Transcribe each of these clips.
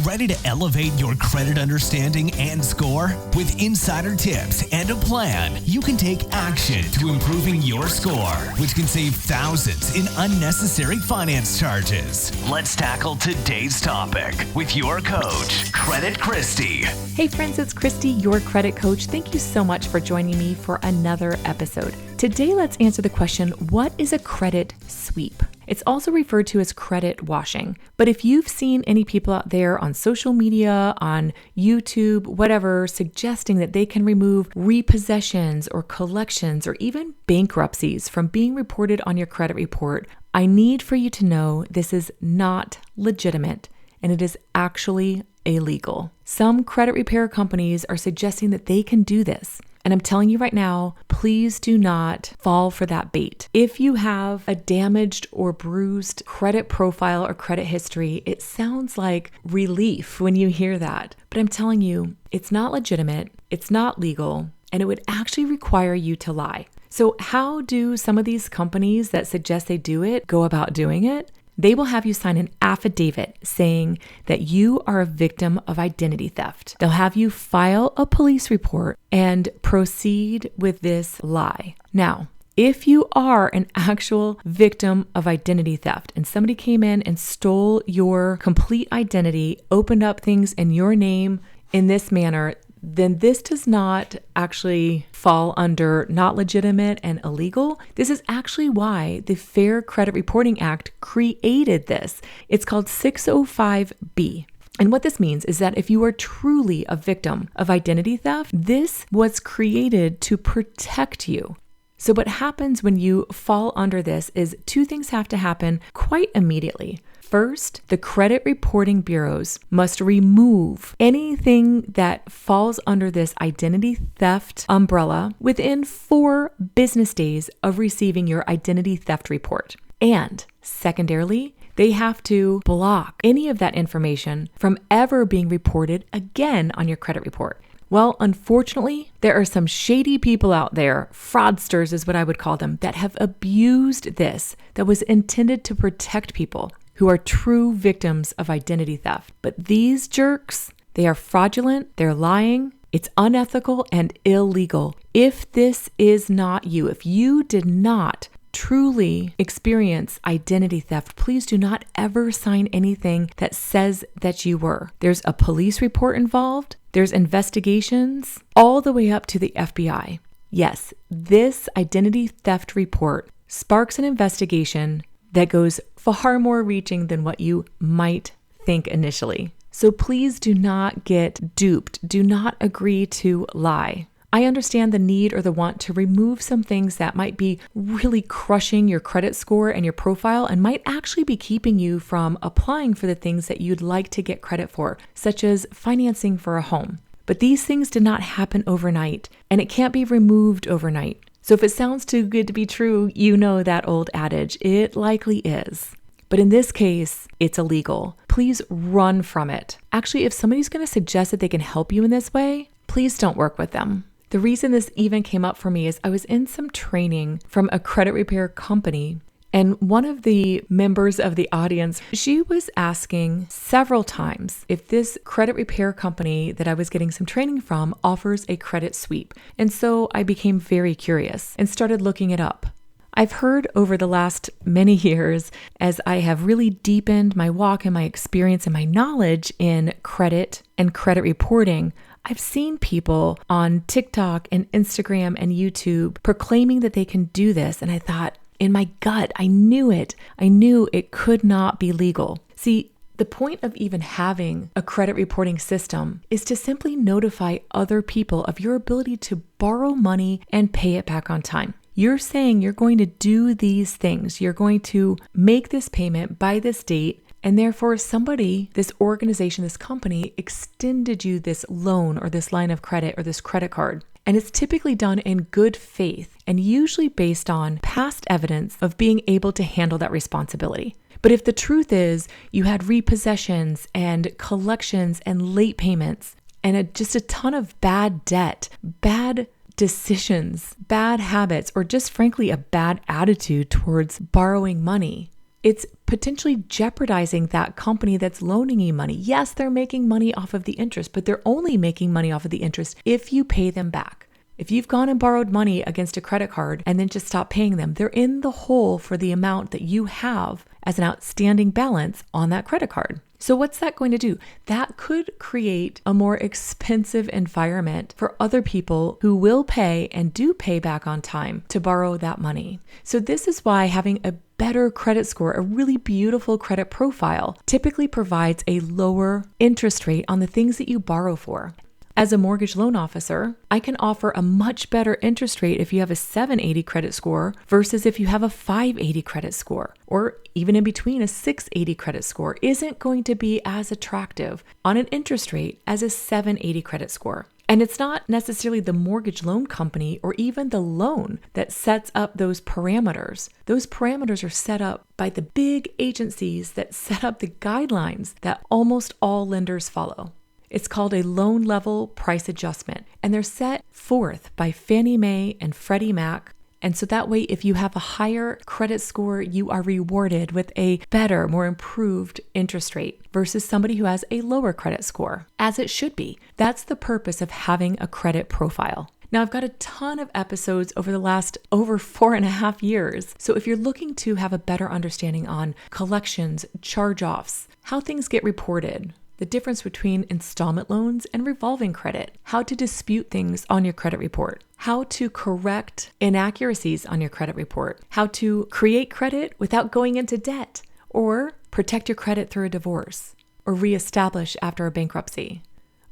Ready to elevate your credit understanding and score? With insider tips and a plan, you can take action to improving your score, which can save thousands in unnecessary finance charges. Let's tackle today's topic with your coach, Credit Christy. Hey friends, it's Christy, your credit coach. Thank you so much for joining me for another episode. Today, let's answer the question, what is a credit sweep? It's also referred to as credit washing. But if you've seen any people out there on social media, on YouTube, whatever, suggesting that they can remove repossessions or collections or even bankruptcies from being reported on your credit report, I need for you to know this is not legitimate and it is actually illegal. Some credit repair companies are suggesting that they can do this. And I'm telling you right now, please do not fall for that bait. If you have a damaged or bruised credit profile or credit history, it sounds like relief when you hear that. But I'm telling you, it's not legitimate, it's not legal, and it would actually require you to lie. So how do some of these companies that suggest they do it go about doing it? They will have you sign an affidavit saying that you are a victim of identity theft. They'll have you file a police report and proceed with this lie. Now, if you are an actual victim of identity theft and somebody came in and stole your complete identity, opened up things in your name in this manner, then this does not actually fall under not legitimate and illegal. This is actually why the Fair Credit Reporting Act created this. It's called 605B. And what this means is that if you are truly a victim of identity theft, this was created to protect you. So what happens when you fall under this is two things have to happen quite immediately. First, the credit reporting bureaus must remove anything that falls under this identity theft umbrella within 4 business days of receiving your identity theft report. And secondarily, they have to block any of that information from ever being reported again on your credit report. Well, unfortunately, there are some shady people out there, fraudsters is what I would call them, that have abused this that was intended to protect people who are true victims of identity theft. But these jerks, they are fraudulent, they're lying, it's unethical and illegal. If this is not you, if you did not truly experience identity theft, please do not ever sign anything that says that you were. There's a police report involved, there's investigations, all the way up to the FBI. Yes, this identity theft report sparks an investigation that goes far more reaching than what you might think initially. So please do not get duped. Do not agree to lie. I understand the need or the want to remove some things that might be really crushing your credit score and your profile and might actually be keeping you from applying for the things that you'd like to get credit for, such as financing for a home. But these things did not happen overnight, and it can't be removed overnight. So if it sounds too good to be true, you know that old adage, it likely is. But in this case, it's illegal. Please run from it. Actually, if somebody's going to suggest that they can help you in this way, please don't work with them. The reason this even came up for me is I was in some training from a credit repair company, and one of the members of the audience, she was asking several times if this credit repair company that I was getting some training from offers a credit sweep. And so I became very curious and started looking it up. I've heard over the last many years, as I have really deepened my walk and my experience and my knowledge in credit and credit reporting, I've seen people on TikTok and Instagram and YouTube proclaiming that they can do this. And I thought, in my gut, I knew it. I knew it could not be legal. See, the point of even having a credit reporting system is to simply notify other people of your ability to borrow money and pay it back on time. You're saying you're going to do these things. You're going to make this payment by this date, and therefore somebody, this organization, this company extended you this loan or this line of credit or this credit card. And it's typically done in good faith and usually based on past evidence of being able to handle that responsibility. But if the truth is you had repossessions and collections and late payments and just a ton of bad debt, bad decisions, bad habits, or just frankly a bad attitude towards borrowing money, it's potentially jeopardizing that company that's loaning you money. Yes, they're making money off of the interest, but they're only making money off of the interest if you pay them back. If you've gone and borrowed money against a credit card and then just stop paying them, they're in the hole for the amount that you have as an outstanding balance on that credit card. So what's that going to do? That could create a more expensive environment for other people who will pay and do pay back on time to borrow that money. So this is why having a better credit score, a really beautiful credit profile, typically provides a lower interest rate on the things that you borrow for. As a mortgage loan officer, I can offer a much better interest rate if you have a 780 credit score versus if you have a 580 credit score, or even in between, a 680 credit score isn't going to be as attractive on an interest rate as a 780 credit score. And it's not necessarily the mortgage loan company or even the loan that sets up those parameters. Those parameters are set up by the big agencies that set up the guidelines that almost all lenders follow. It's called a loan level price adjustment, and they're set forth by Fannie Mae and Freddie Mac. And so that way, if you have a higher credit score, you are rewarded with a better, more improved interest rate versus somebody who has a lower credit score, as it should be. That's the purpose of having a credit profile. Now, I've got a ton of episodes over the last over 4.5 years. So if you're looking to have a better understanding on collections, charge-offs, how things get reported, the difference between installment loans and revolving credit, how to dispute things on your credit report, how to correct inaccuracies on your credit report, how to create credit without going into debt, or protect your credit through a divorce, or reestablish after a bankruptcy.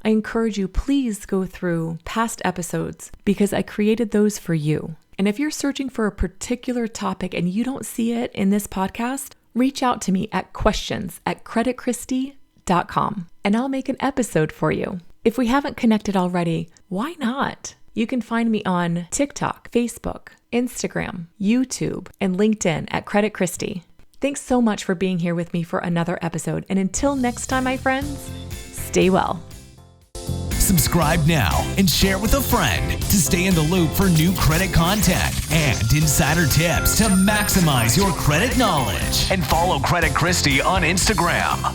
I encourage you, please go through past episodes because I created those for you. And if you're searching for a particular topic and you don't see it in this podcast, reach out to me at questions@creditchristy.com and I'll make an episode for you. If we haven't connected already, why not? You can find me on TikTok, Facebook, Instagram, YouTube, and LinkedIn at Credit Christy. Thanks so much for being here with me for another episode. And until next time, my friends, stay well. Subscribe now and share with a friend to stay in the loop for new credit content and insider tips to maximize your credit knowledge. And follow Credit Christy on Instagram.